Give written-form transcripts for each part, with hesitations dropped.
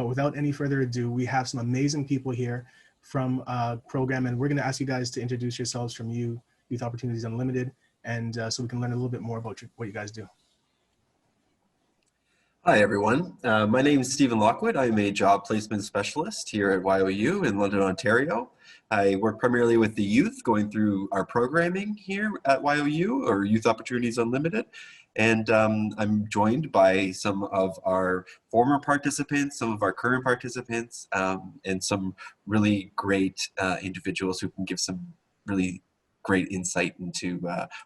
Without any further ado, we have some amazing people here from program, and we're going to ask you guys to introduce yourselves from Youth Opportunities Unlimited, and so we can learn a little bit more about what you guys do. Hi, everyone. My name is Stephen Lockwood. I'm a job placement specialist here at YOU in London, Ontario. I work primarily with the youth going through our programming here at YOU, or Youth Opportunities Unlimited. And I'm joined by some of our former participants, some of our current participants, and some really great individuals who can give some really great insight into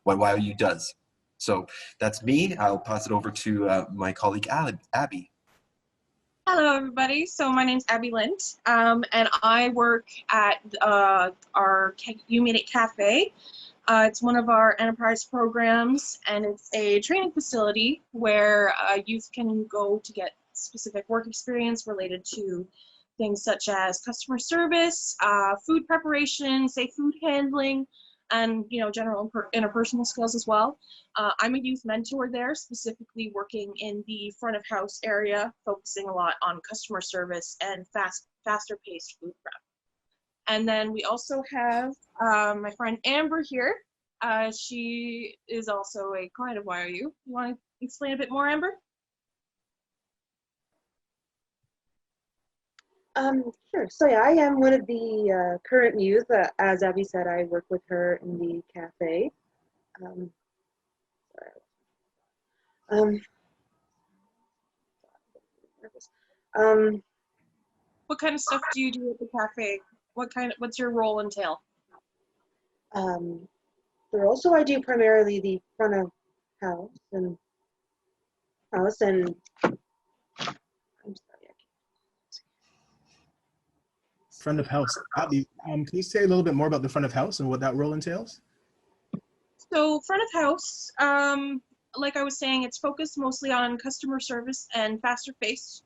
what YOU does. So that's me. I'll pass it over to my colleague, Abby. Hello, everybody. So my name's Abby Lint, and I work at our You Made It Cafe. It's one of our enterprise programs, and it's a training facility where youth can go to get specific work experience related to things such as customer service, food preparation, safe food handling, and general interpersonal skills as well. I'm a youth mentor there, specifically working in the front of house area, focusing a lot on customer service and faster paced food prep. And then we also have my friend Amber here. She is also a client of YOU. You want to explain a bit more, Amber? Sure. So yeah, I am one of the current youth. As Abby said, I work with her in the cafe. What kind of stuff do you do at the cafe? What's your role entail? The role, so I do primarily the front of house and I'm sorry. Front of house. Abby, can you say a little bit more about the front of house and what that role entails? So front of house, like I was saying, it's focused mostly on customer service and faster paced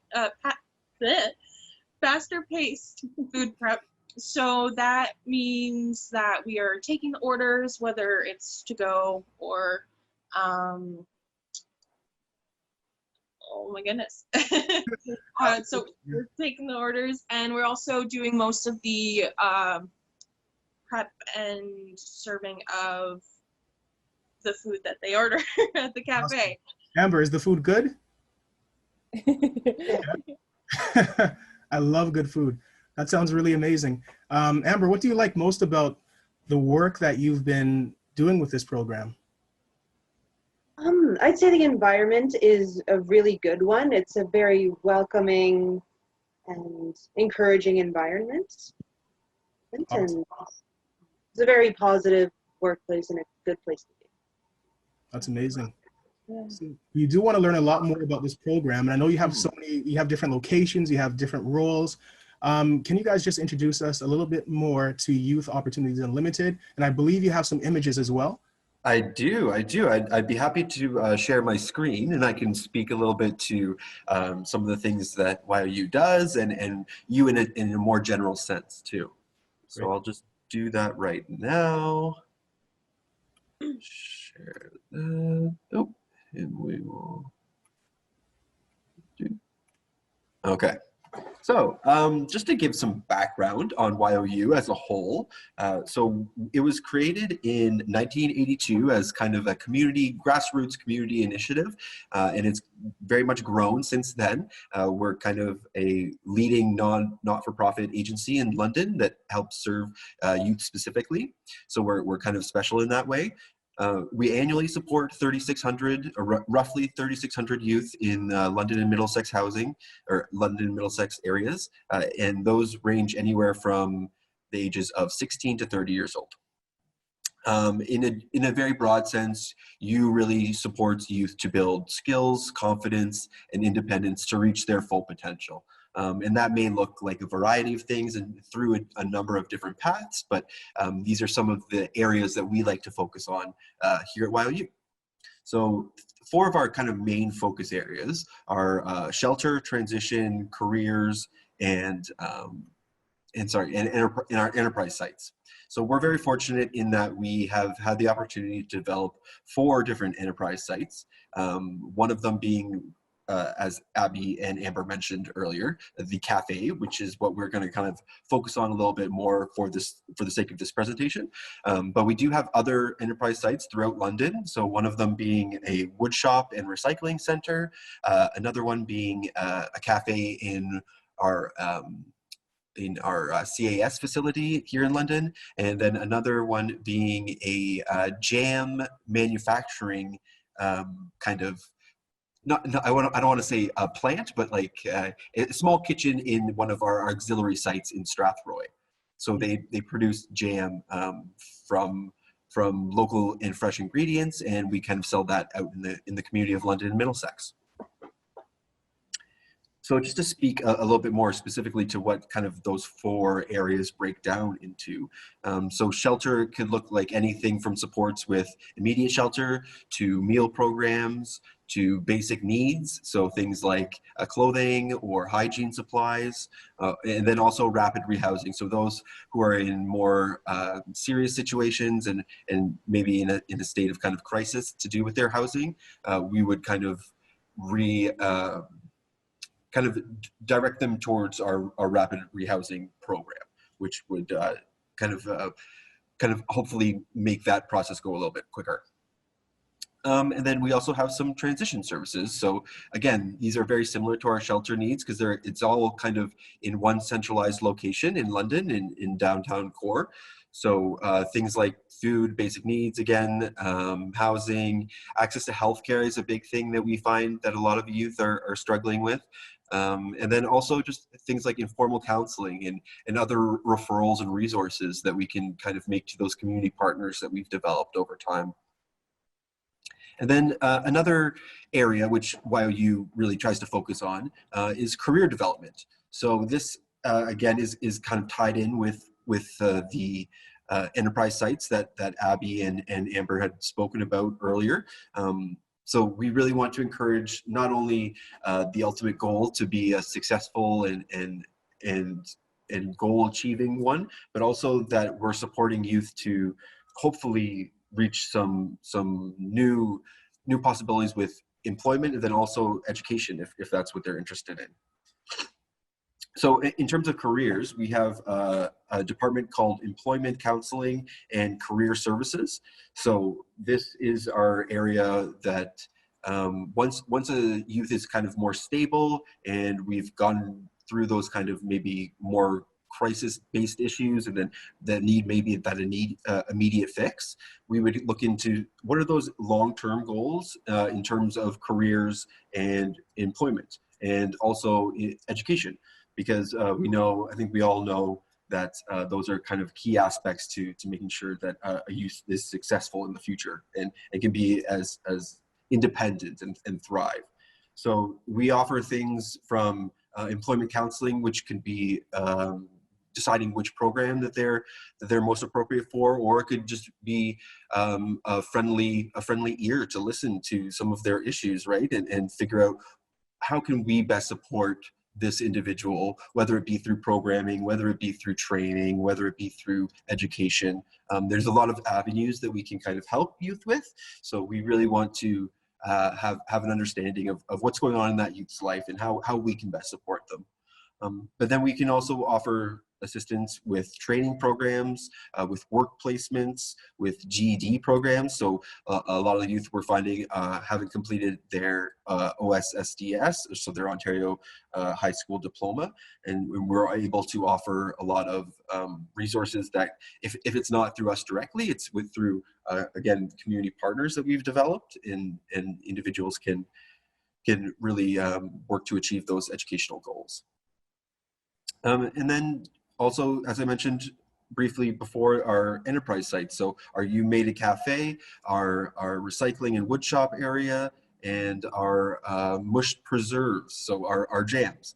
food prep. So that means that we are taking the orders, whether it's to go or, oh my goodness. So we're taking the orders, and we're also doing most of the prep and serving of the food that they order at the cafe. Awesome. Amber, is the food good? I love good food. That sounds really amazing. Amber, what do you like most about the work that you've been doing with this program? I'd say the environment is a really good one. It's a very welcoming and encouraging environment. And Awesome. It's a very positive workplace and a good place to be. That's amazing. Yeah. So we do want to learn a lot more about this program, and I know you have you have different locations, you have different roles. Can you guys just introduce us a little bit more to Youth Opportunities Unlimited? And I believe you have some images as well. I do. I'd be happy to share my screen, and I can speak a little bit to some of the things that YOU does and you in a more general sense too. So Great. I'll just do that right now. Share that. Oh, and we will do. Okay. So just to give some background on YOU as a whole, so it was created in 1982 as kind of a grassroots community initiative, and it's very much grown since then. We're kind of a leading not-for-profit agency in London that helps serve youth specifically, so we're kind of special in that way. We annually support 3,600, roughly 3,600 youth in London and Middlesex housing, or London and Middlesex areas, and those range anywhere from the ages of 16 to 30 years old. In a very broad sense, you really supports youth to build skills, confidence, and independence to reach their full potential. And that may look like a variety of things and through a number of different paths, but these are some of the areas that we like to focus on here at YOU. So 4 of our kind of main focus areas are shelter, transition, careers, and our enterprise sites. So we're very fortunate in that we have had the opportunity to develop 4 different enterprise sites, one of them being as Abby and Amber mentioned earlier, the cafe, which is what we're going to kind of focus on a little bit more for the sake of this presentation. But we do have other enterprise sites throughout London. So one of them being a wood shop and recycling center, another one being a cafe in our CAS facility here in London, and then another one being a jam manufacturing kind of, I don't want to say a plant, but like a small kitchen in one of our auxiliary sites in Strathroy. So they produce jam from local and fresh ingredients, and we kind of sell that out in the community of London and Middlesex. So just to speak a little bit more specifically to what kind of those 4 areas break down into. So shelter could look like anything from supports with immediate shelter to meal programs to basic needs. So things like clothing or hygiene supplies, and then also rapid rehousing. So those who are in more serious situations and maybe in a state of kind of crisis to do with their housing, we would kind of direct them towards our rapid rehousing program, which would kind of hopefully make that process go a little bit quicker. And then we also have some transition services. So again, these are very similar to our shelter needs because it's all kind of in one centralized location in London, in downtown core. So things like food, basic needs, again, housing, access to healthcare is a big thing that we find that a lot of youth are struggling with. And then also just things like informal counseling and other referrals and resources that we can kind of make to those community partners that we've developed over time. And then another area which YOU really tries to focus on is career development. So this, again, is kind of tied in with the enterprise sites that Abby and Amber had spoken about earlier. So we really want to encourage not only the ultimate goal to be a successful and goal achieving one, but also that we're supporting youth to hopefully reach some new possibilities with employment, and then also education if that's what they're interested in. So in terms of careers, we have a department called Employment Counseling and Career Services. So this is our area that once a youth is kind of more stable and we've gone through those kind of maybe more crisis-based issues and then that need maybe that immediate fix, we would look into what are those long-term goals in terms of careers and employment, and also education. Because I think we all know that those are kind of key aspects to making sure that a youth is successful in the future and can be as independent and thrive. So we offer things from employment counseling, which can be deciding which program that they're most appropriate for, or it could just be a friendly ear to listen to some of their issues, right, and figure out how can we best support this individual, whether it be through programming, whether it be through training, whether it be through education. There's a lot of avenues that we can kind of help youth with. So we really want to have an understanding of what's going on in that youth's life and how we can best support them. But then we can also offer assistance with training programs, with work placements, with GED programs. So a lot of the youth we're finding haven't completed their OSSDS, so their Ontario High School Diploma, and we're able to offer a lot of resources that if it's not through us directly, it's through again, community partners that we've developed, and individuals can really work to achieve those educational goals. And then also, as I mentioned briefly before, our enterprise sites. So our You Made a Cafe, our recycling and wood shop area, and our mushed preserves, so our jams.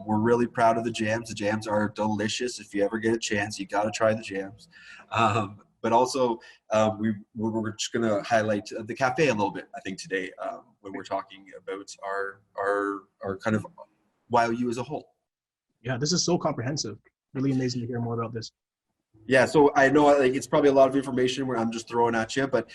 We're really proud of the jams. The jams are delicious. If you ever get a chance, you got to try the jams. But also, we're just going to highlight the cafe a little bit, I think, today when we're talking about our kind of YOU as a whole. Yeah, this is so comprehensive. Really amazing to hear more about this. Yeah, so I know like it's probably a lot of information where I'm just throwing at you, but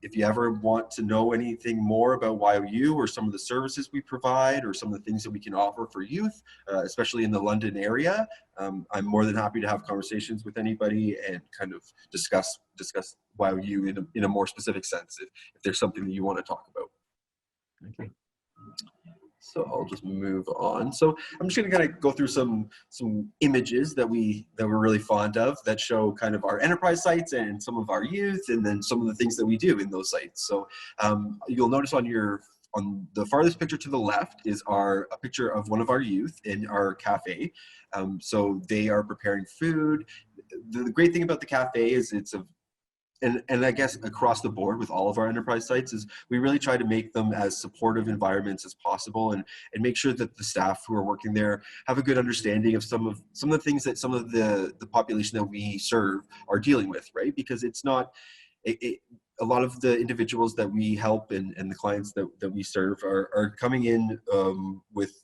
if you ever want to know anything more about YOU or some of the services we provide or some of the things that we can offer for youth, especially in the London area, I'm more than happy to have conversations with anybody and kind of discuss YOU in a more specific sense if there's something that you want to talk about. Okay. So I'll just move on. So I'm just going to kind of go through some images that we're really fond of that show kind of our enterprise sites and some of our youth, and then some of the things that we do in those sites. So you'll notice on the farthest picture to the left is a picture of one of our youth in our cafe. So they are preparing food. The great thing about the cafe is and I guess across the board with all of our enterprise sites is we really try to make them as supportive environments as possible and make sure that the staff who are working there have a good understanding of some of the things that some of the population that we serve are dealing with, right? Because it's not, a lot of the individuals that we help and the clients that we serve are coming in with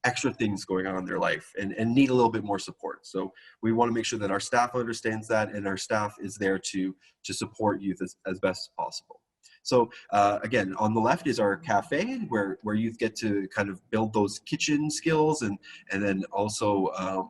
extra things going on in their life and need a little bit more support. So we want to make sure that our staff understands that and our staff is there to support youth as best as possible. So again, on the left is our cafe where youth get to kind of build those kitchen skills and then also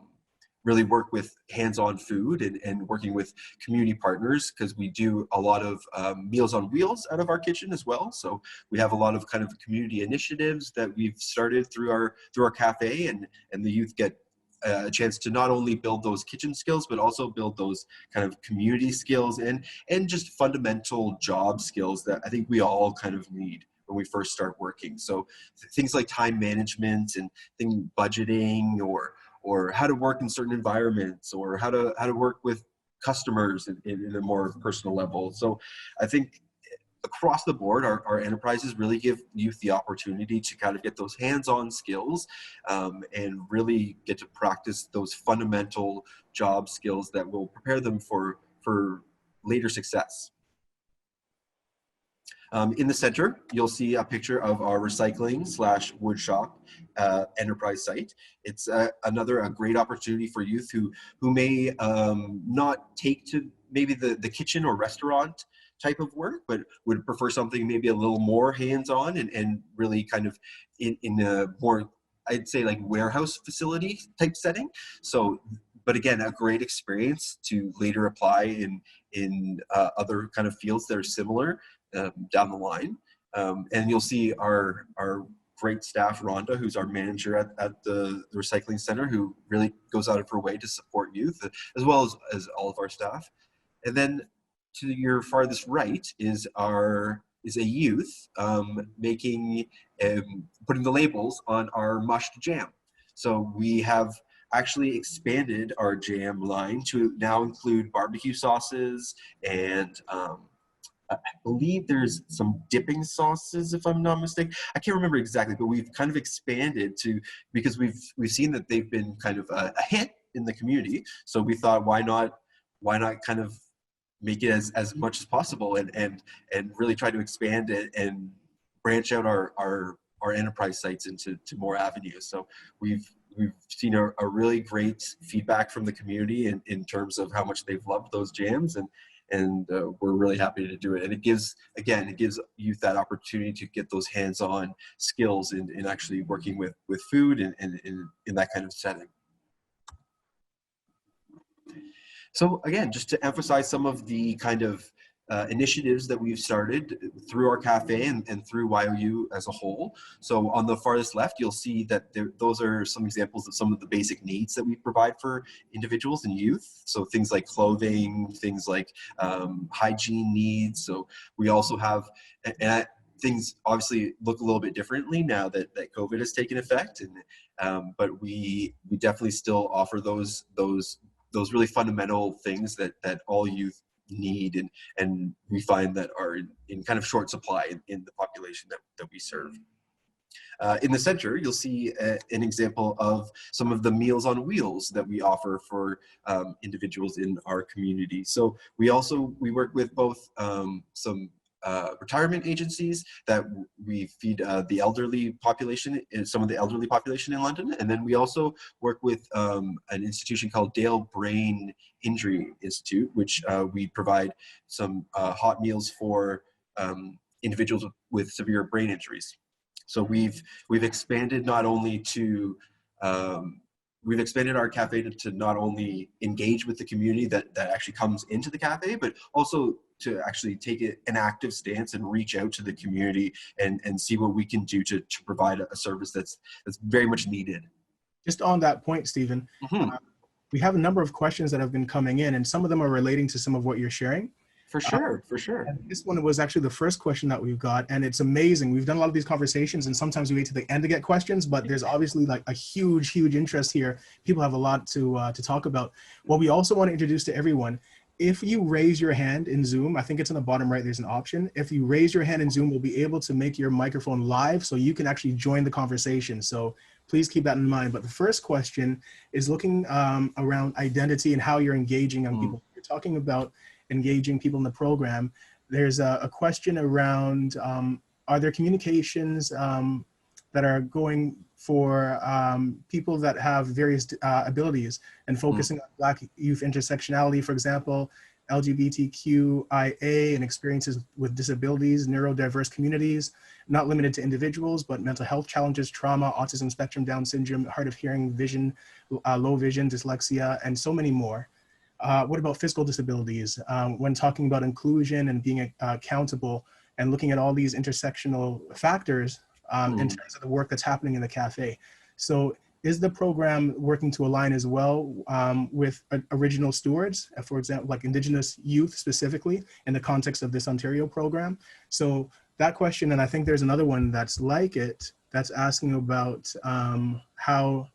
really work with hands-on food and working with community partners, because we do a lot of Meals on Wheels out of our kitchen as well. So we have a lot of kind of community initiatives that we've started through our cafe, and the youth get a chance to not only build those kitchen skills, but also build those kind of community skills and just fundamental job skills that I think we all kind of need when we first start working. So things like time management and budgeting or how to work in certain environments, or how to work with customers in a more personal level. So I think across the board, our enterprises really give youth the opportunity to kind of get those hands-on skills and really get to practice those fundamental job skills that will prepare them for later success. In the center, you'll see a picture of our recycling/wood shop enterprise site. It's a great opportunity for youth who may not take to maybe the kitchen or restaurant type of work, but would prefer something maybe a little more hands-on and really kind of in a more, I'd say, like warehouse facility type setting. So, but again, a great experience to later apply in other kind of fields that are similar down the line. And you'll see our great staff, Rhonda, who's our manager at the recycling center, who really goes out of her way to support youth, as well as all of our staff. And then to your farthest right is a youth making, putting the labels on our mushed jam. So we have actually expanded our jam line to now include barbecue sauces and I believe there's some dipping sauces, if I'm not mistaken. I can't remember exactly, but we've kind of expanded because we've seen that they've been kind of a hit in the community. So we thought, why not kind of make it as much as possible and really try to expand it and branch out our enterprise sites into more avenues. So we've seen a really great feedback from the community in terms of how much they've loved those jams, and we're really happy to do it. And it gives youth that opportunity to get those hands-on skills in actually working with food and in that kind of setting. So again, just to emphasize some of the kind of initiatives that we've started through our cafe and through YOU as a whole. So on the farthest left, you'll see that those are some examples of some of the basic needs that we provide for individuals and youth. So things like clothing, things like hygiene needs. So we also have, things obviously look a little bit differently now that COVID has taken effect, but we definitely still offer those really fundamental things that all youth need and we find that are in kind of short supply in the population that we serve. In the center, you'll see an example of some of the Meals on Wheels that we offer for individuals in our community. So we work with both some retirement agencies that we feed the elderly population, some of the elderly population in London. And then we also work with an institution called Dale Brain Injury Institute, which we provide some hot meals for individuals with severe brain injuries. So we've expanded not only to we've expanded our cafe to not only engage with the community that actually comes into the cafe, but also to actually take an active stance and reach out to the community and see what we can do to provide a service that's very much needed. Just on that point, Stephen, we have a number of questions that have been coming in, and some of them are relating to some of what you're sharing. For sure, for sure. And this one was actually the first question that we've got, and it's amazing. We've done a lot of these conversations, and sometimes we wait to the end to get questions, but there's obviously like a huge interest here. People have a lot to talk about. What we also want to introduce to everyone, if you raise your hand in Zoom, I think it's on the bottom right, there's an option. If you raise your hand in Zoom, we'll be able to make your microphone live so you can actually join the conversation. So please keep that in mind. But the first question is looking around identity and how you're engaging young people. You're talking about engaging people in the program. There's a question around, are there communications that are going for people that have various abilities and focusing on Black youth intersectionality, for example, LGBTQIA and experiences with disabilities, neurodiverse communities, not limited to individuals, but mental health challenges, trauma, autism spectrum, Down syndrome, hard of hearing, vision, low vision, dyslexia, and so many more. What about physical disabilities? When talking about inclusion and being accountable and looking at all these intersectional factors in terms of the work that's happening in the cafe. So is the program working to align as well with original stewards, for example, like Indigenous youth specifically in the context of this Ontario program? So that question, and I think there's another one that's like it, that's asking about how,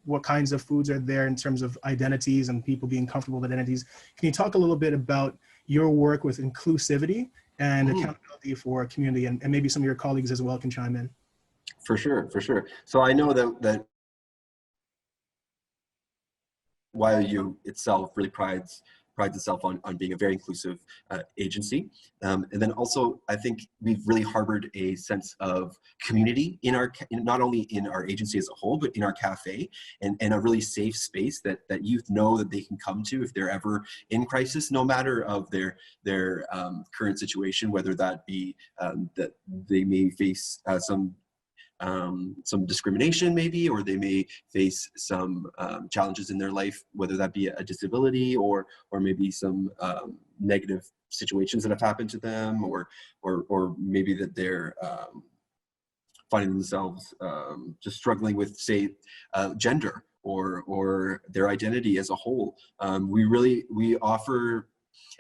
what kinds of foods are there in terms of identities and people being comfortable with identities. Can you talk a little bit about your work with inclusivity and accountability for a community, and maybe some of your colleagues as well can chime in? For sure, for sure. So I know that YOU itself really prides itself on being a very inclusive agency. And then also, I think we've really harbored a sense of community in not only in our agency as a whole, but in our cafe, and a really safe space that youth know that they can come to if they're ever in crisis, no matter of their current situation, whether that be that they may face some discrimination maybe, or they may face some challenges in their life, whether that be a disability or maybe some negative situations that have happened to them, or maybe that they're finding themselves just struggling with, say, gender or their identity as a whole. We offer,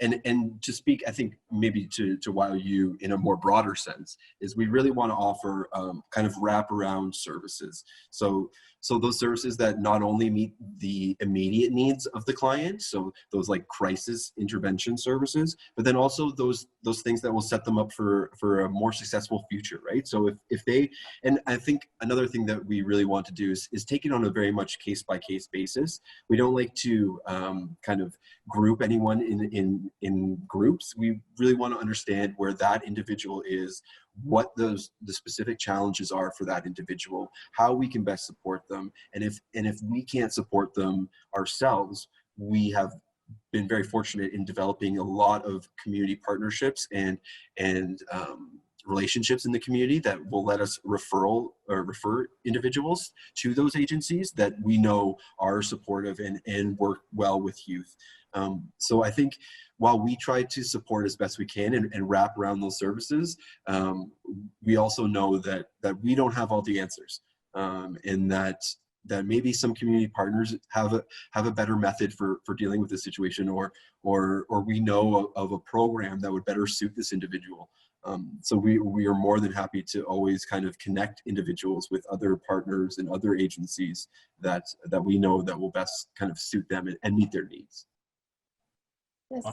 and to speak, I think maybe to YOU in a more broader sense, is we really want to offer kind of wraparound services. So those services that not only meet the immediate needs of the client, so those like crisis intervention services, but then also those things that will set them up for a more successful future, right? So if they, and I think another thing that we really want to do is take it on a very much case-by-case basis. We don't like to kind of group anyone in groups. We really want to understand where that individual is, what the specific challenges are for that individual, how we can best support them, and if we can't support them ourselves, we have been very fortunate in developing a lot of community partnerships and relationships in the community that will let us refer individuals to those agencies that we know are supportive and work well with youth. So I think while we try to support as best we can and wrap around those services, we also know that we don't have all the answers, and that maybe some community partners have a better method for dealing with this situation, or we know of a program that would better suit this individual. So we are more than happy to always kind of connect individuals with other partners and other agencies that we know that will best kind of suit them and meet their needs.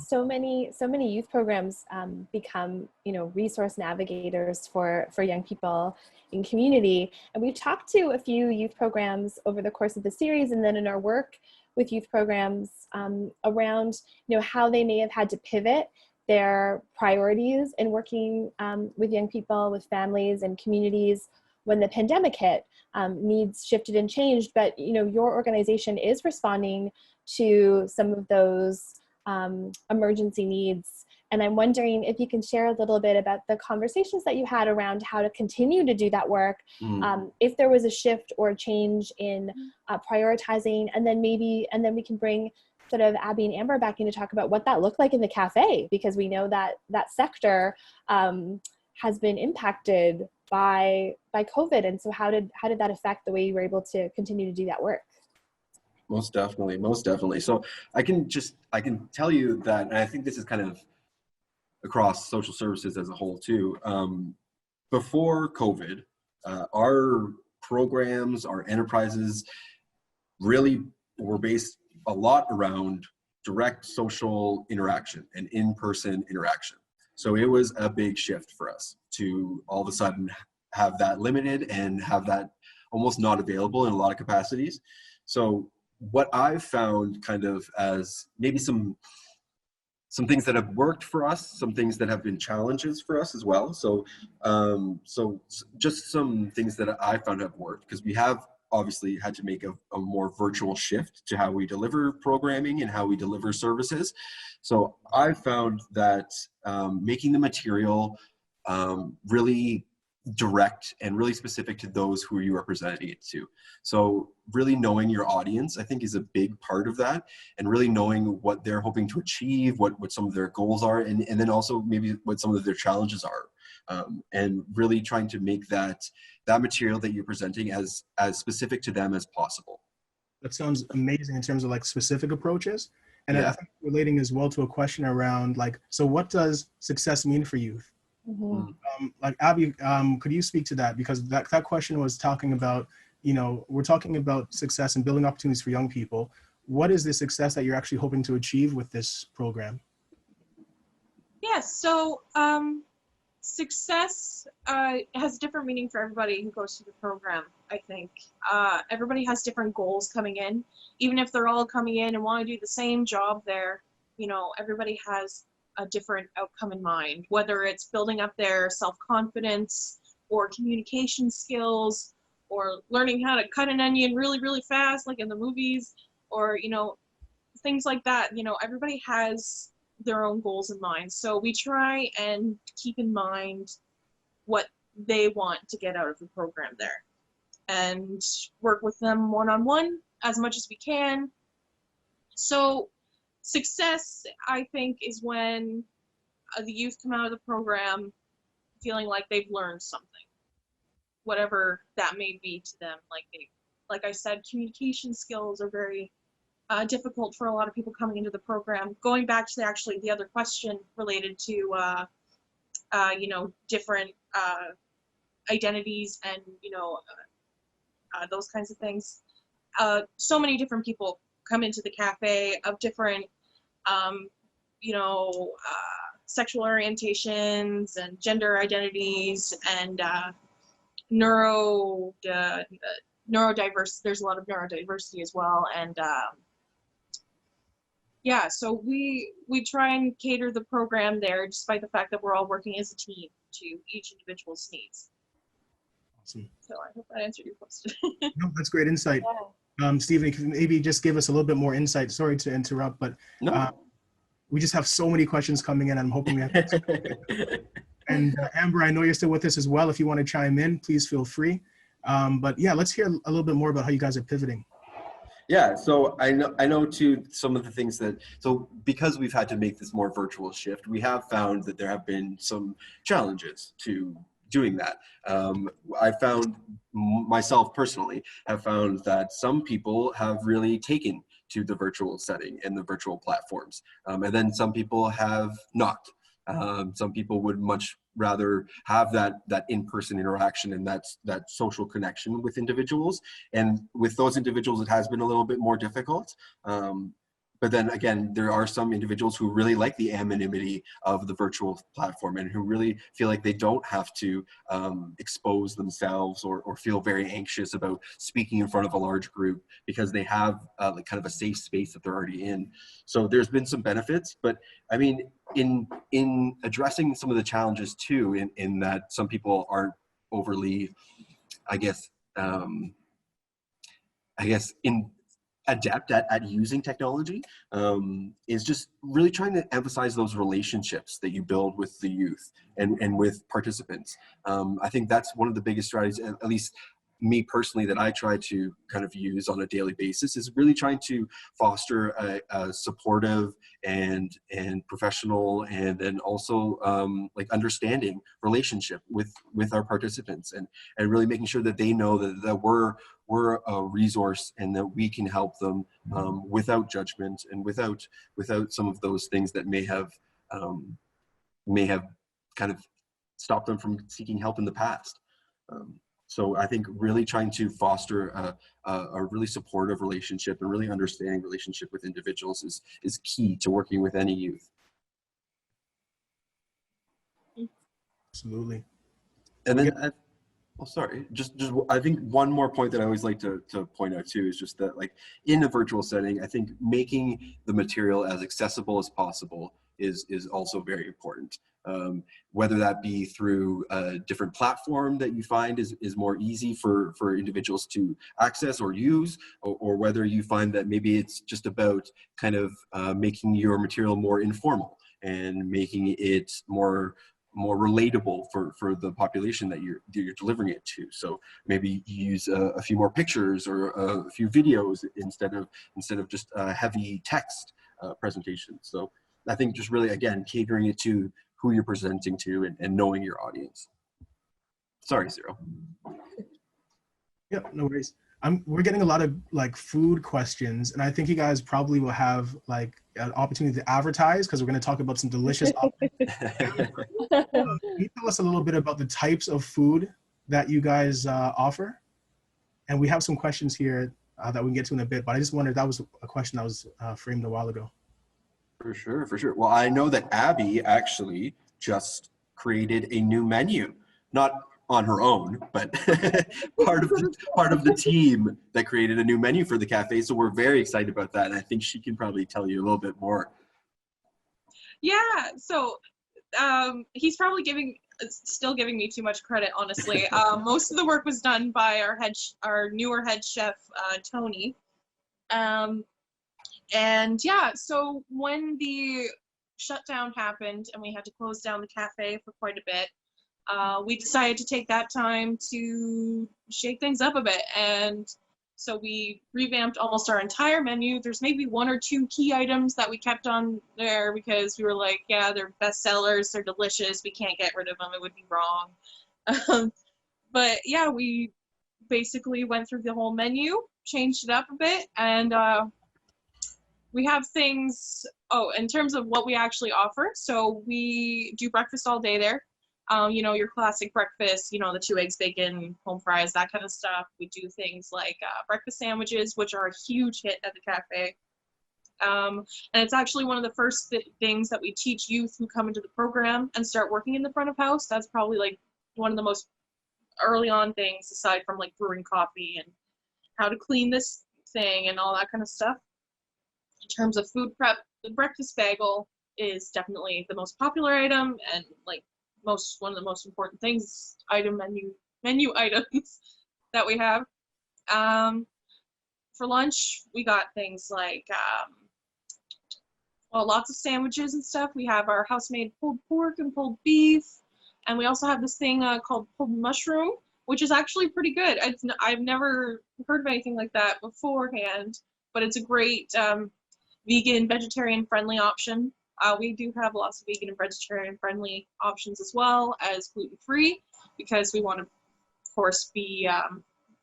So many youth programs become, resource navigators for young people in community. And we've talked to a few youth programs over the course of the series, and then in our work with youth programs around, how they may have had to pivot their priorities in working with young people, with families and communities when the pandemic hit. Needs shifted and changed, but your organization is responding to some of those emergency needs. And I'm wondering if you can share a little bit about the conversations that you had around how to continue to do that work, if there was a shift or a change in prioritizing, and then we can bring sort of Abby and Amber back in to talk about what that looked like in the cafe, because we know that that sector has been impacted by COVID. And so how did that affect the way you were able to continue to do that work? Most definitely. So I can tell you that, and I think this is kind of across social services as a whole too. Before COVID, our programs, our enterprises really were based a lot around direct social interaction and in-person interaction. So it was a big shift for us to all of a sudden have that limited and have that almost not available in a lot of capacities. So what I've found kind of as maybe some things that have worked for us, some things that have been challenges for us as well. So just some things that I found have worked, because we have obviously had to make a more virtual shift to how we deliver programming and how we deliver services. So I've found that making the material really direct and really specific to those who you are presenting it to. So really knowing your audience, I think, is a big part of that, and really knowing what they're hoping to achieve, what some of their goals are, and then also maybe what some of their challenges are, and really trying to make that material that you're presenting as specific to them as possible. That sounds amazing in terms of like specific approaches. And Yeah. I think relating as well to a question around like, so what does success mean for youth? Like Abby, could you speak to that? Because that question was talking about, we're talking about success and building opportunities for young people. What is the success that you're actually hoping to achieve with this program? Yes, so success has different meaning for everybody who goes through the program, I think. Everybody has different goals coming in. Even if they're all coming in and want to do the same job there, everybody has a different outcome in mind, whether it's building up their self-confidence or communication skills, or learning how to cut an onion really, really fast, like in the movies, or, things like that. Everybody has their own goals in mind. So we try and keep in mind what they want to get out of the program there, and work with them one-on-one as much as we can. So success, I think, is when the youth come out of the program feeling like they've learned something, whatever that may be to them. Like I said, communication skills are very difficult for a lot of people coming into the program. Going back to the other question related to different identities and those kinds of things. So many different people come into the cafe of different sexual orientations and gender identities and neurodiverse. There's a lot of neurodiversity as well, and so we try and cater the program there, despite the fact that we're all working as a team to each individual's needs. Awesome. So I hope that answered your question. No, that's great insight. Yeah. Stephen, can you maybe just give us a little bit more insight? Sorry to interrupt, but No. we just have so many questions coming in. I'm hoping we have. And Amber, I know you're still with us as well. If you want to chime in, please feel free. But yeah, let's hear a little bit more about how you guys are pivoting. Yeah, so I know too, some of the things so because we've had to make this more virtual shift, we have found that there have been some challenges to doing that. I found myself personally have found that some people have really taken to the virtual setting and the virtual platforms, and then some people have not. Some people would much rather have that in-person interaction and that social connection with individuals. And with those individuals, it has been a little bit more difficult. but then again, there are some individuals who really like the anonymity of the virtual platform and who really feel like they don't have to expose themselves or feel very anxious about speaking in front of a large group because they have like kind of a safe space that they're already in. So there's been some benefits, but I mean, in addressing some of the challenges too, in that some people aren't overly, I guess in adept at using technology, is just really trying to emphasize those relationships that you build with the youth and with participants. I think that's one of the biggest strategies, at least me personally, that I try to kind of use on a daily basis, is really trying to foster a supportive and professional and then also like understanding relationship with our participants, and really making sure that they know that we're a resource and that we can help them without judgment and without some of those things that may have kind of stopped them from seeking help in the past. So I think really trying to foster a really supportive relationship and really understanding relationship with individuals is key to working with any youth. Absolutely. And then, just I think one more point that I always like to point out too is just that, like, in a virtual setting, I think making the material as accessible as possible is also very important. Whether that be through a different platform that you find is more easy for individuals to access or use, or whether you find that maybe it's just about kind of making your material more informal and making it more relatable for the population that you're delivering it to. So maybe you use a few more pictures or a few videos instead of just heavy text presentation. So I think just really, again, catering it to who you're presenting to and knowing your audience. Sorry, Cyril. Yep, no worries. We're getting a lot of like food questions, and I think you guys probably will have like an opportunity to advertise because we're going to talk about some delicious options. Can you tell us a little bit about the types of food that you guys offer? And we have some questions here that we can get to in a bit, but I just wondered, that was a question that was framed a while ago. For sure. Well, I know that Abby actually just created a new menu, not on her own, but part of the team that created a new menu for the cafe. So we're very excited about that, and I think she can probably tell you a little bit more. Yeah, so he's probably still giving me too much credit, honestly. Most of the work was done by our newer head chef, Tony. And yeah, so when the shutdown happened and we had to close down the cafe for quite a bit, we decided to take that time to shake things up a bit. And so we revamped almost our entire menu. There's maybe one or two key items that we kept on there because we were like, yeah, they're best sellers, they're delicious, we can't get rid of them, it would be wrong. But yeah, we basically went through the whole menu, changed it up a bit, and we have things, in terms of what we actually offer. So we do breakfast all day there. You know, your classic breakfast, you know, the 2 eggs, bacon, home fries, that kind of stuff. We do things like breakfast sandwiches, which are a huge hit at the cafe. And it's actually one of the first things that we teach youth who come into the program and start working in the front of house. That's probably like one of the most early on things, aside from like brewing coffee and how to clean this thing and all that kind of stuff. In terms of food prep, the breakfast bagel is definitely the most popular item and like one of the most important things, menu items that we have. For lunch, we got things like lots of sandwiches and stuff. We have our house-made pulled pork and pulled beef, and we also have this thing called pulled mushroom, which is actually pretty good. I've never heard of anything like that beforehand, but it's a great vegan, vegetarian-friendly option. We do have lots of vegan and vegetarian-friendly options as well as gluten-free, because we want to, of course, be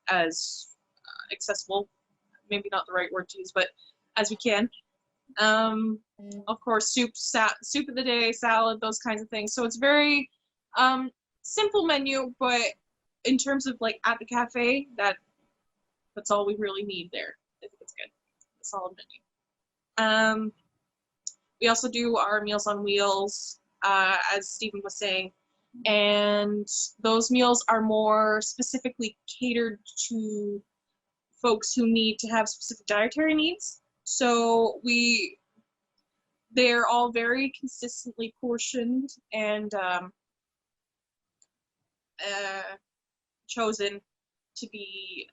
as accessible, maybe not the right word to use, but as we can. Of course, soup of the day, salad, those kinds of things. So it's very simple menu, but in terms of like at the cafe, that's all we really need there. I think it's good. A solid menu. We also do our Meals on Wheels, as Stephen was saying, and those meals are more specifically catered to folks who need to have specific dietary needs. So they're all very consistently portioned and chosen to be,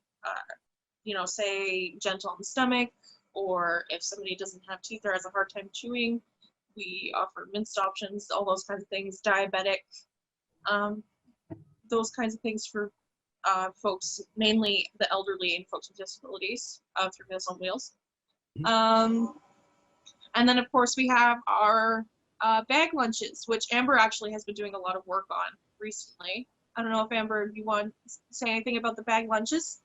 say, gentle on the stomach, or if somebody doesn't have teeth or has a hard time chewing, we offer minced options, all those kinds of things, diabetic, those kinds of things for folks, mainly the elderly and folks with disabilities, through Meals on Wheels. And then, of course, we have our bag lunches, which Amber actually has been doing a lot of work on recently. I don't know if Amber, you want to say anything about the bag lunches?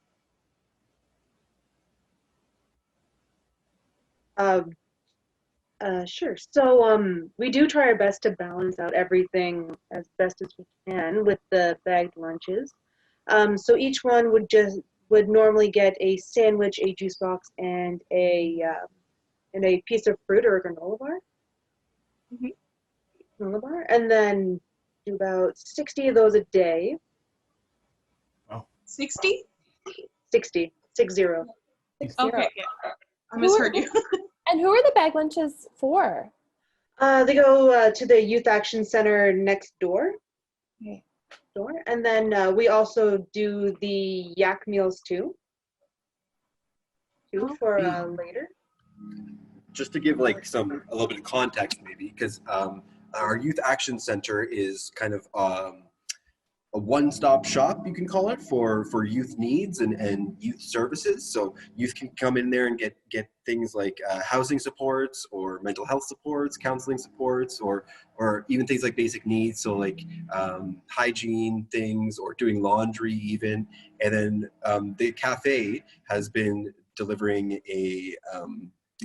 Sure. So we do try our best to balance out everything as best as we can with the bagged lunches. So each one would normally get a sandwich, a juice box, and a piece of fruit or a granola bar. Granola bar, and then do about 60 of those a day. Wow. 60? 60. 60. 60. Okay, yeah. I misheard you. And who are the bag lunches for? They go to the Youth Action Center next door. Okay. And then we also do the yak meals too for later. Just to give like a little bit of context maybe, because our Youth Action Center is kind of a one-stop shop, you can call it, for youth needs and youth services. So youth can come in there and get things like housing supports or mental health supports, counseling supports, or even things like basic needs, so like hygiene things or doing laundry even. And then the cafe has been delivering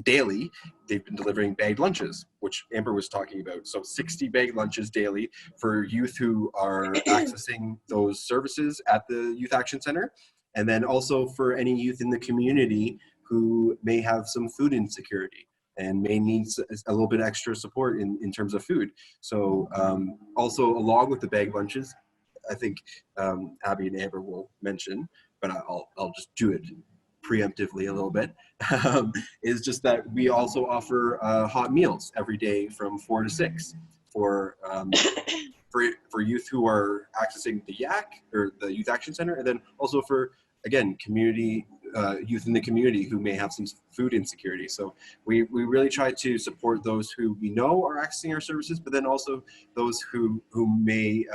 daily, they've been delivering bagged lunches, which Amber was talking about. So 60 bagged lunches daily for youth who are accessing those services at the Youth Action Center. And then also for any youth in the community who may have some food insecurity and may need a little bit extra support in terms of food. So also along with the bagged lunches, I think Abby and Amber will mention, but I'll just do it preemptively a little bit, is just that we also offer hot meals every day from 4 to 6 for youth who are accessing the YAC or the Youth Action Center, and then also for, again, community youth in the community who may have some food insecurity. So we really try to support those who we know are accessing our services, but then also those who may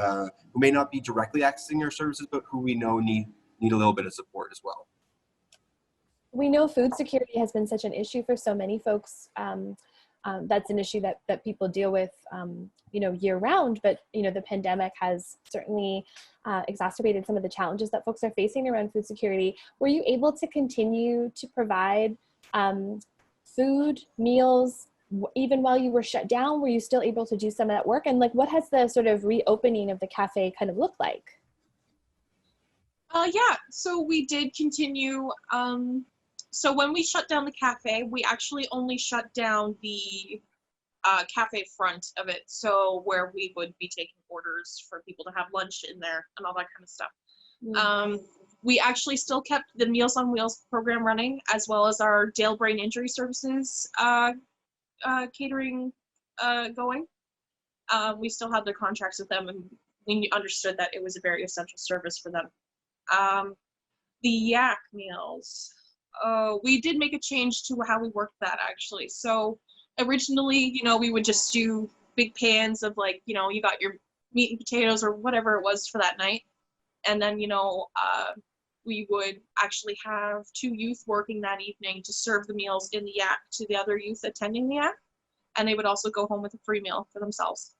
not be directly accessing our services, but who we know need a little bit of support as well. We know food security has been such an issue for so many folks. That's an issue that people deal with, year round, but, the pandemic has certainly exacerbated some of the challenges that folks are facing around food security. Were you able to continue to provide food, meals, even while you were shut down? Were you still able to do some of that work? And what has the sort of reopening of the cafe kind of looked like? Yeah, so we did continue. So when we shut down the cafe, we actually only shut down the cafe front of it, so where we would be taking orders for people to have lunch in there and all that kind of stuff. We actually still kept the Meals on Wheels program running, as well as our Dale Brain Injury Services catering going. We still had their contracts with them, and we understood that it was a very essential service for them. The yak meals, we did make a change to how we worked that, actually. So originally, we would just do big pans of you got your meat and potatoes or whatever it was for that night. And then, we would actually have 2 youth working that evening to serve the meals in the yak to the other youth attending the yak. And they would also go home with a free meal for themselves.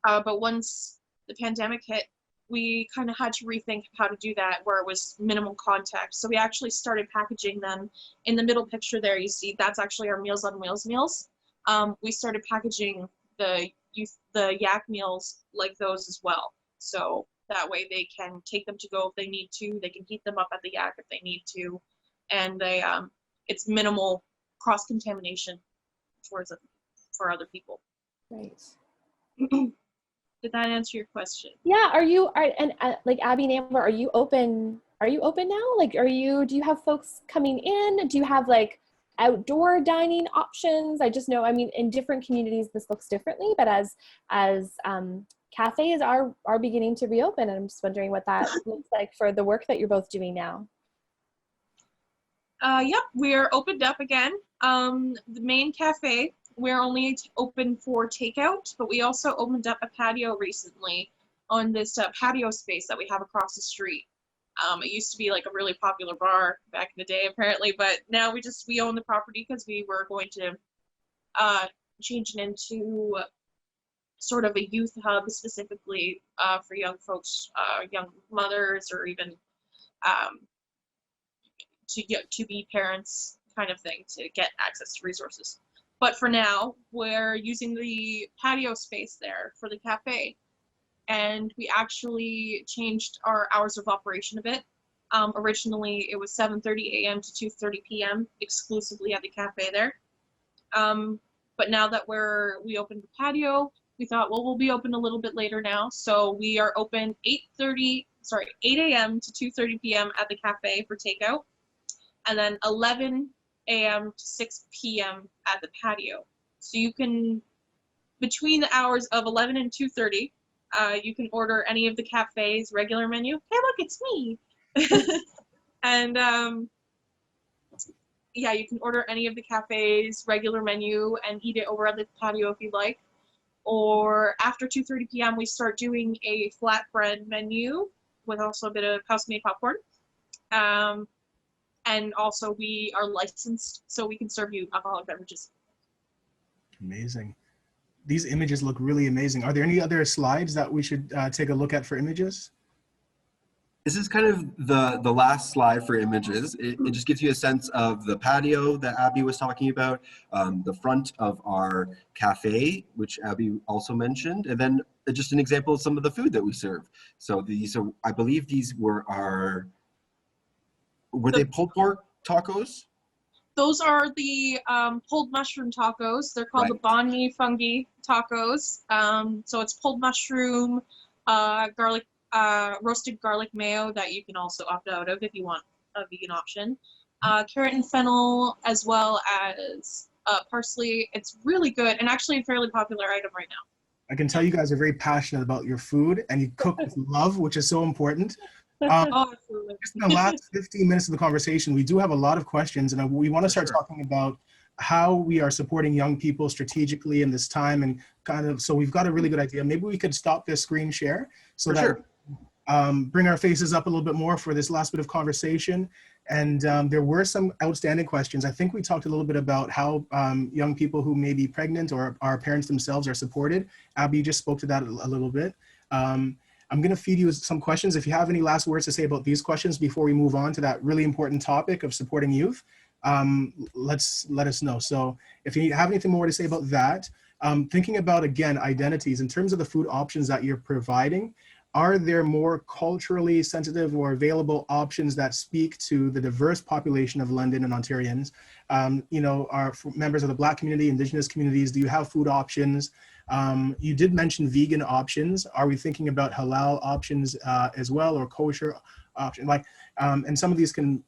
But once the pandemic hit, we kind of had to rethink how to do that where it was minimal contact. So we actually started packaging them. In the middle picture there, you see that's actually our Meals on Wheels meals. We started packaging the yak meals like those as well. So that way they can take them to go if they need to. They can heat them up at the yak if they need to. And it's minimal cross-contamination for other people. Right. Did that answer your question? Yeah. Like Abby and Amber, are you open now? Like, do you have folks coming in? Do you have like outdoor dining options? I just know, I mean, in different communities, this looks differently, but as cafes are beginning to reopen, and I'm just wondering what that looks like for the work that you're both doing now. Yep, we're opened up again. The main cafe, we're only open for takeout, but we also opened up a patio recently on this patio space that we have across the street. It used to be like a really popular bar back in the day, apparently, but now we own the property because we were going to change it into sort of a youth hub specifically for young folks, young mothers, or even to be parents kind of thing, to get access to resources. But for now, we're using the patio space there for the cafe. And we actually changed our hours of operation a bit. Originally, it was 7:30 a.m. to 2:30 p.m. exclusively at the cafe there. But now that we opened the patio, we thought, well, we'll be open a little bit later now. So we are open 8 a.m. to 2:30 p.m. at the cafe for takeout, and then 11 a.m. to 6 p.m. at the patio. So you can, between the hours of 11 and 2:30, you can order any of the cafe's regular menu. Hey, look, it's me. And yeah, you can order any of the cafe's regular menu and eat it over at the patio if you'd like. Or after 2:30 p.m., we start doing a flatbread menu with also a bit of house-made popcorn. And also we are licensed, so we can serve you alcoholic beverages. Amazing. These images look really amazing. Are there any other slides that we should take a look at for images? This is kind of the last slide for images. It just gives you a sense of the patio that Abby was talking about, the front of our cafe, which Abby also mentioned, and then just an example of some of the food that we serve. So I believe these were they pulled pork tacos? Those are the pulled mushroom tacos. They're called the banh mi fungi tacos. So it's pulled mushroom, garlic, roasted garlic mayo that you can also opt out of if you want a vegan option. Carrot and fennel, as well as parsley. It's really good and actually a fairly popular item right now. I can tell you guys are very passionate about your food and you cook with love, which is so important. Oh, absolutely. Just in the last 15 minutes of the conversation, we do have a lot of questions, and we want to start talking about how we are supporting young people strategically in this time, and so we've got a really good idea. Maybe we could stop this screen share so bring our faces up a little bit more for this last bit of conversation. And there were some outstanding questions. I think we talked a little bit about how young people who may be pregnant or our parents themselves are supported. Abby just spoke to that a little bit. I'm going to feed you some questions. If you have any last words to say about these questions before we move on to that really important topic of supporting youth, let us know. So if you have anything more to say about that, thinking about, again, identities in terms of the food options that you're providing, are there more culturally sensitive or available options that speak to the diverse population of London and Ontarians? Are members of the Black community, Indigenous communities, do you have food options? You did mention vegan options. Are we thinking about halal options as well, or kosher option? And some of these can,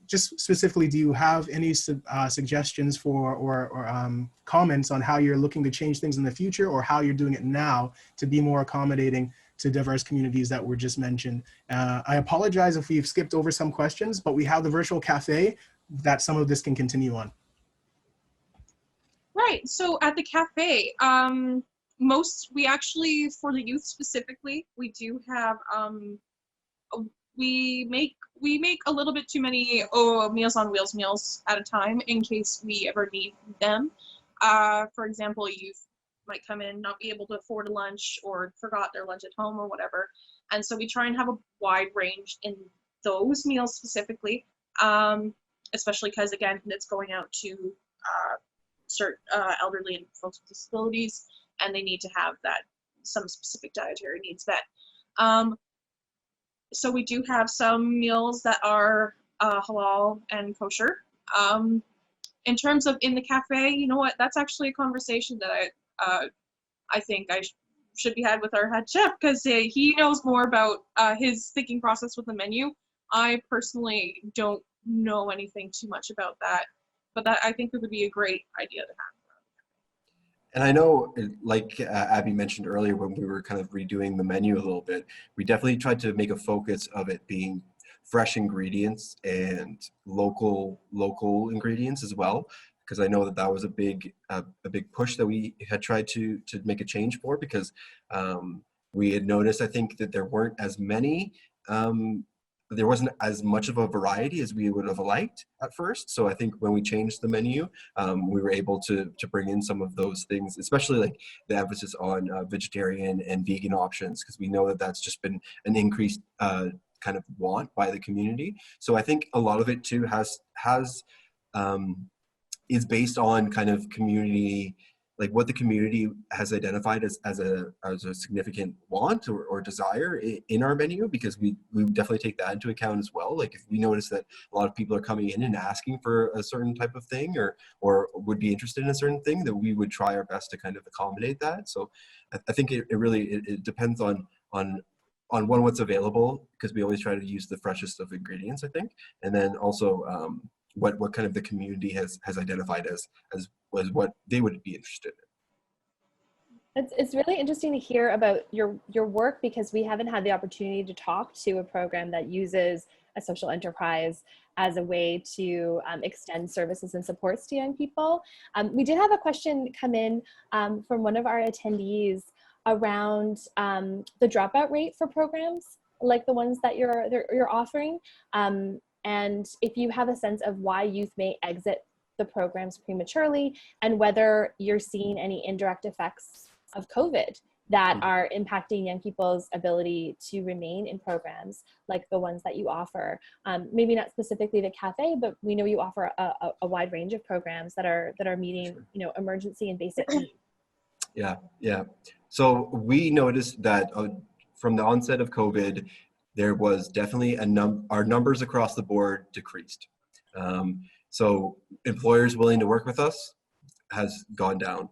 just specifically, do you have any suggestions for or comments on how you're looking to change things in the future, or how you're doing it now to be more accommodating to diverse communities that were just mentioned? I apologize if we've skipped over some questions, but we have the virtual cafe that some of this can continue on. Right, so at the cafe, we actually, for the youth specifically, we do have, we make a little bit too many Meals on Wheels meals at a time in case we ever need them. For example, youth might come in, not be able to afford a lunch, or forgot their lunch at home or whatever. And so we try and have a wide range in those meals specifically, especially because, again, it's going out to certain elderly and folks with disabilities, and they need to have some specific dietary needs met. So we do have some meals that are halal and kosher. in terms of in the cafe, you know what? That's actually a conversation that I think should be had with our head chef, because he knows more about his thinking process with the menu. I personally don't know anything too much about that, but that I think it would be a great idea to have. And I know, like Abby mentioned earlier, when we were kind of redoing the menu a little bit, we definitely tried to make a focus of it being fresh ingredients and local ingredients as well, because I know that that was a big push that we had tried to make a change for, because we had noticed, I think, that there weren't as many there wasn't as much of a variety as we would have liked at first. So I think when we changed the menu, we were able to bring in some of those things, especially like the emphasis on vegetarian and vegan options, because we know that that's just been an increased kind of want by the community. So I think a lot of it too is based on kind of community, like what the community has identified as a significant want or desire in our menu, because we definitely take that into account as well. Like if we notice that a lot of people are coming in and asking for a certain type of thing or would be interested in a certain thing, that we would try our best to kind of accommodate that. So I think it really depends on what's available, because we always try to use the freshest of ingredients, I think, and then also what kind of the community has identified as what they would be interested in. It's really interesting to hear about your work, because we haven't had the opportunity to talk to a program that uses a social enterprise as a way to extend services and supports to young people. We did have a question come in from one of our attendees around the dropout rate for programs like the ones that you're offering. And if you have a sense of why youth may exit the programs prematurely, and whether you're seeing any indirect effects of COVID that are impacting young people's ability to remain in programs like the ones that you offer. Maybe not specifically the cafe, but we know you offer a wide range of programs that are meeting, emergency and basic needs. Yeah. So we noticed that from the onset of COVID, there was definitely our numbers across the board decreased. So employers willing to work with us has gone down.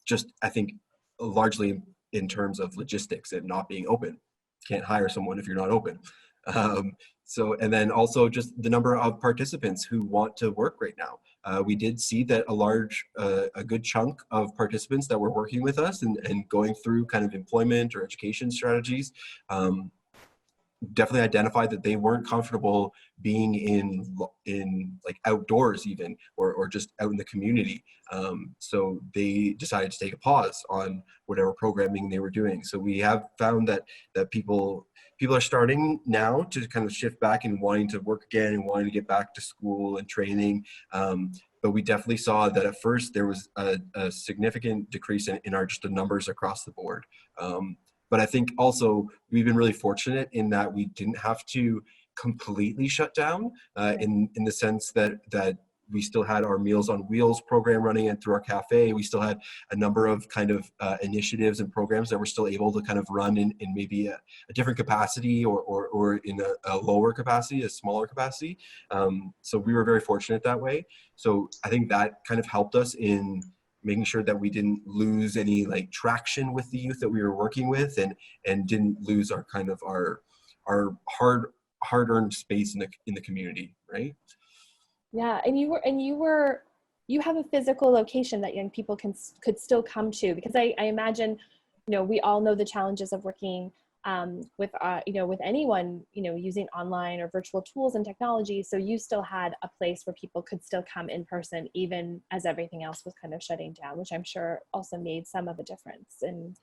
Just, I think, largely in terms of logistics and not being open. Can't hire someone if you're not open. And then also just the number of participants who want to work right now. We did see that a good chunk of participants that were working with us and going through kind of employment or education strategies definitely identified that they weren't comfortable being in like outdoors even, or just out in the community. So they decided to take a pause on whatever programming they were doing. So we have found that people are starting now to kind of shift back and wanting to work again and wanting to get back to school and training. But we definitely saw that at first there was a significant decrease in our just the numbers across the board. But I think also we've been really fortunate in that we didn't have to completely shut down in the sense that we still had our Meals on Wheels program running and through our cafe. We still had a number of kind of initiatives and programs that we're still able to kind of run in maybe a different capacity or in a lower capacity, a smaller capacity. So we were very fortunate that way. So I think that kind of helped us in making sure that we didn't lose any like traction with the youth that we were working with, and didn't lose our kind of our hard-earned space in the community, right? Yeah, and you have a physical location that young people could still come to, because I imagine, we all know the challenges of working with anyone, using online or virtual tools and technology. So you still had a place where people could still come in person, even as everything else was kind of shutting down, which I'm sure also made some of a difference in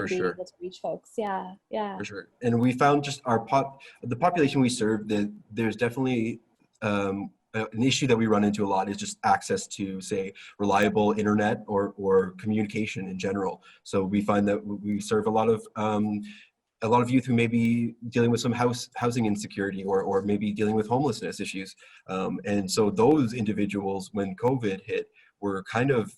being able to reach folks. Yeah. For sure. And we found just the population we serve, that there's definitely an issue that we run into a lot is just access to, say, reliable internet or communication in general. So we find that we serve a lot of youth who may be dealing with some housing insecurity or maybe dealing with homelessness issues. And so those individuals, when COVID hit, were kind of,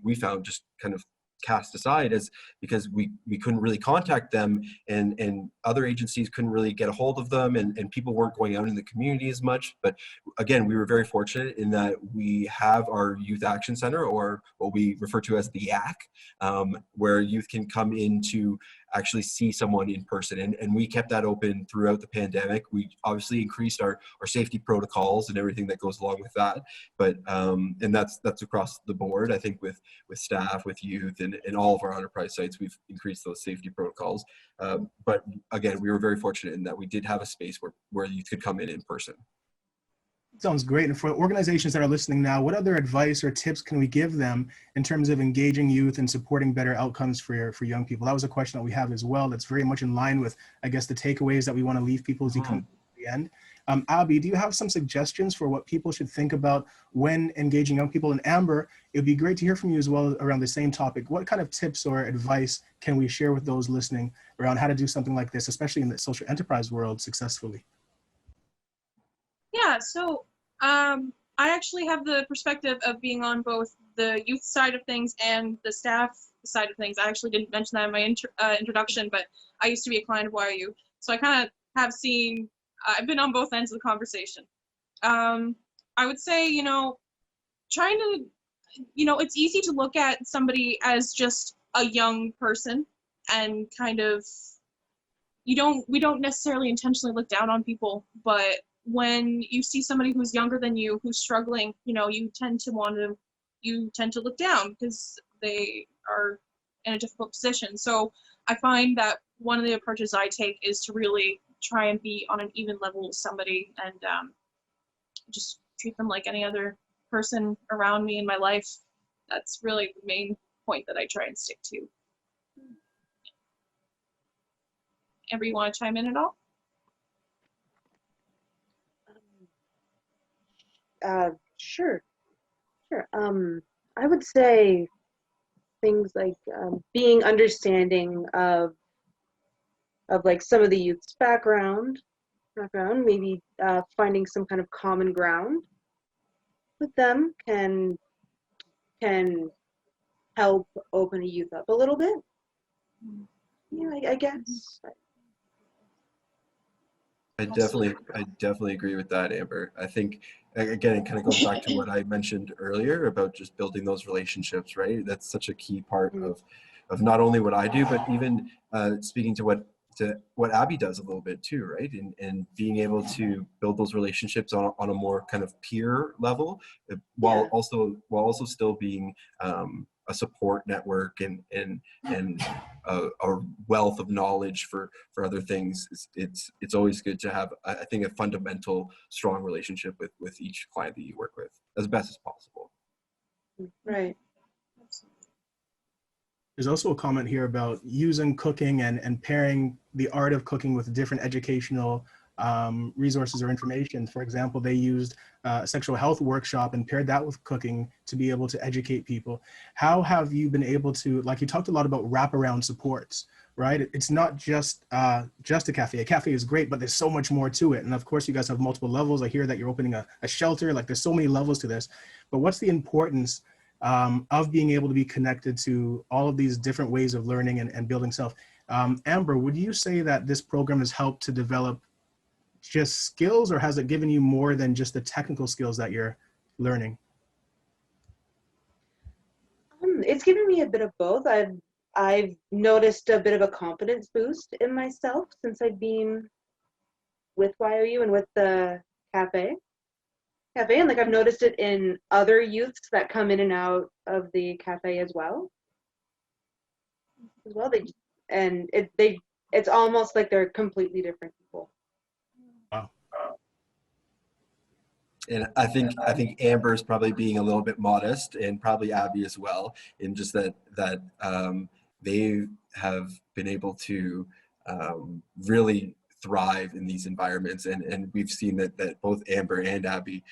we found just kind of cast aside as because we couldn't really contact them, and other agencies couldn't really get a hold of them, and people weren't going out in the community as much. But again, we were very fortunate in that we have our Youth Action Center, or what we refer to as the YAC, where youth can come in to actually see someone in person. And we kept that open throughout the pandemic. We obviously increased our safety protocols and everything that goes along with that. But and that's across the board. I think with staff, with youth, and all of our enterprise sites, we've increased those safety protocols. But again, we were very fortunate in that we did have a space where youth could come in person. Sounds great. And for organizations that are listening now, what other advice or tips can we give them in terms of engaging youth and supporting better outcomes for young people? That was a question that we have as well. That's very much in line with, I guess, the takeaways that we want to leave people as you come to the end. Abby, do you have some suggestions for what people should think about when engaging young people? And Amber, it would be great to hear from you as well around the same topic. What kind of tips or advice can we share with those listening around how to do something like this, especially in the social enterprise world, successfully? Yeah, so I actually have the perspective of being on both the youth side of things and the staff side of things. I actually didn't mention that in my introduction, but I used to be a client of YOU. So I kind of have seen, I've been on both ends of the conversation. I would say, trying to, it's easy to look at somebody as just a young person and kind of, we don't necessarily intentionally look down on people, but when you see somebody who's younger than you, who's struggling, you tend to look down because they are in a difficult position. So I find that one of the approaches I take is to really try and be on an even level with somebody and just treat them like any other person around me in my life. That's really the main point that I try and stick to. Amber, you want to chime in at all? Sure. I would say things like being understanding of like some of the youth's background, maybe finding some kind of common ground with them can help open a youth up a little bit. I guess. I definitely agree with that, Amber. I think, again, it kind of goes back to what I mentioned earlier about just building those relationships, right? That's such a key part of not only what I do, but even speaking to what Abby does a little bit too, right? And being able to build those relationships on a more kind of peer level, while also still being a support network and a wealth of knowledge for other things. It's always good to have, I think, a fundamental strong relationship with each client that you work with as best as possible. Right. There's also a comment here about using cooking and pairing the art of cooking with different educational resources or information. For example, they used a sexual health workshop and paired that with cooking to be able to educate people. How have you been able to, like you talked a lot about wraparound supports, right? It's not just a cafe. A cafe is great, but there's so much more to it. And of course, you guys have multiple levels. I hear that you're opening a shelter, like there's so many levels to this. But what's the importance of being able to be connected to all of these different ways of learning and building self? Amber, would you say that this program has helped to develop just skills, or has it given you more than just the technical skills that you're learning? It's given me a bit of both. I've noticed a bit of a confidence boost in myself since I've been with YOU and with the cafe, and like I've noticed it in other youths that come in and out of the cafe as well. It's almost like they're completely different people. Wow. And I think Amber is probably being a little bit modest, and probably Abby as well, in just that they have been able to really thrive in these environments, and we've seen that both Amber and Abby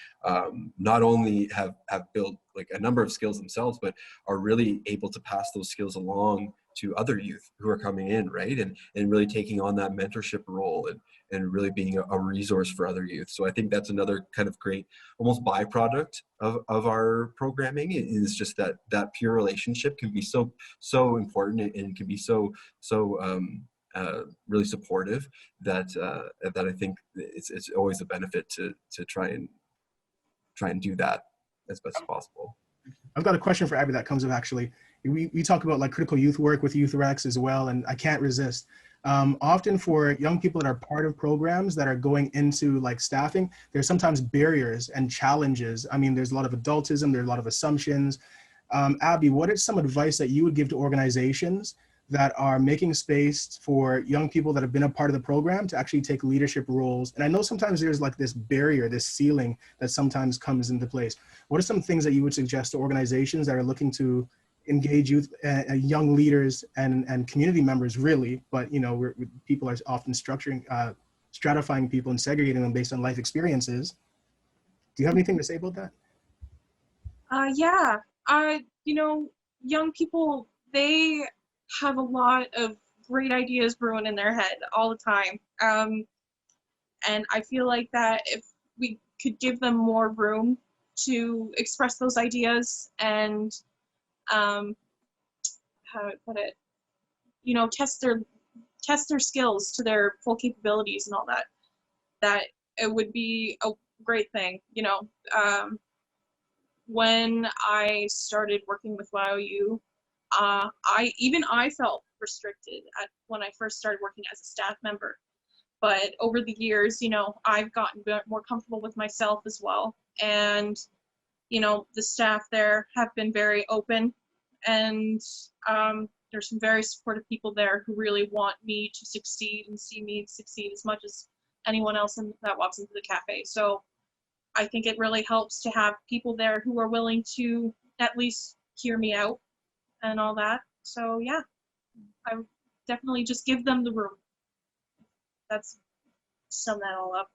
not only have built like a number of skills themselves, but are really able to pass those skills along to other youth who are coming in, right? And really taking on that mentorship role and really being a resource for other youth. So I think that's another kind of great, almost byproduct of our programming, is just that peer relationship can be so important, and can be so really supportive, that I think it's always a benefit to try and do that as best as possible. I've got a question for Abby that comes up actually. We talk about like critical youth work with YouthREX as well, and I can't resist. Often for young people that are part of programs that are going into like staffing, there's sometimes barriers and challenges. I mean, there's a lot of adultism, there's a lot of assumptions. Abby, what is some advice that you would give to organizations that are making space for young people that have been a part of the program to actually take leadership roles? And I know sometimes there's like this barrier, this ceiling that sometimes comes into place. What are some things that you would suggest to organizations that are looking to engage youth, young leaders and community members really, but you know, people are often stratifying people and segregating them based on life experiences. Do you have anything to say about that? Yeah, you know, young people, they have a lot of great ideas brewing in their head all the time. And I feel like that if we could give them more room to express those ideas and, how do I put it, you know, test their skills to their full capabilities and all that, that it would be a great thing, you know. When I started working with YOU, I felt restricted when I first started working as a staff member. But over the years, you know, I've gotten more comfortable with myself as well. And, you know, the staff there have been very open, and there's some very supportive people there who really want me to succeed and see me succeed as much as anyone else that walks into the cafe. So I think it really helps to have people there who are willing to at least hear me out and all that. So yeah, I would definitely just give them the room. That's sum that all up.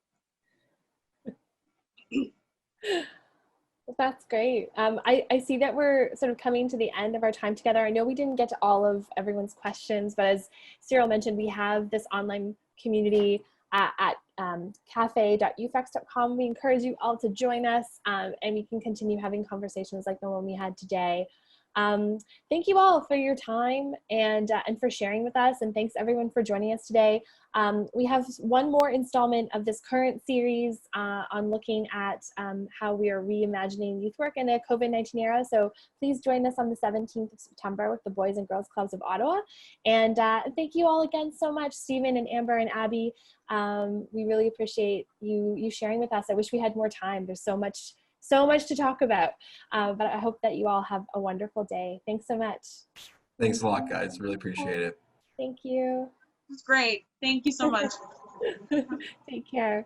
That's great. I see that we're sort of coming to the end of our time together. I know we didn't get to all of everyone's questions, but as Cyril mentioned, we have this online community at cafe.youtrex.com. We encourage you all to join us, and we can continue having conversations like the one we had today. Thank you all for your time and for sharing with us, and thanks everyone for joining us today. We have one more installment of this current series on looking at how we are reimagining youth work in the COVID-19 era. So please join us on the 17th of September with the Boys and Girls Clubs of Ottawa. And thank you all again so much, Stephen and Amber and Abby. We really appreciate you sharing with us. I wish we had more time. There's so much to talk about, but I hope that you all have a wonderful day. Thanks so much. Thanks a lot, guys. Really appreciate it. Thank you. It's great. Thank you so much. Take care.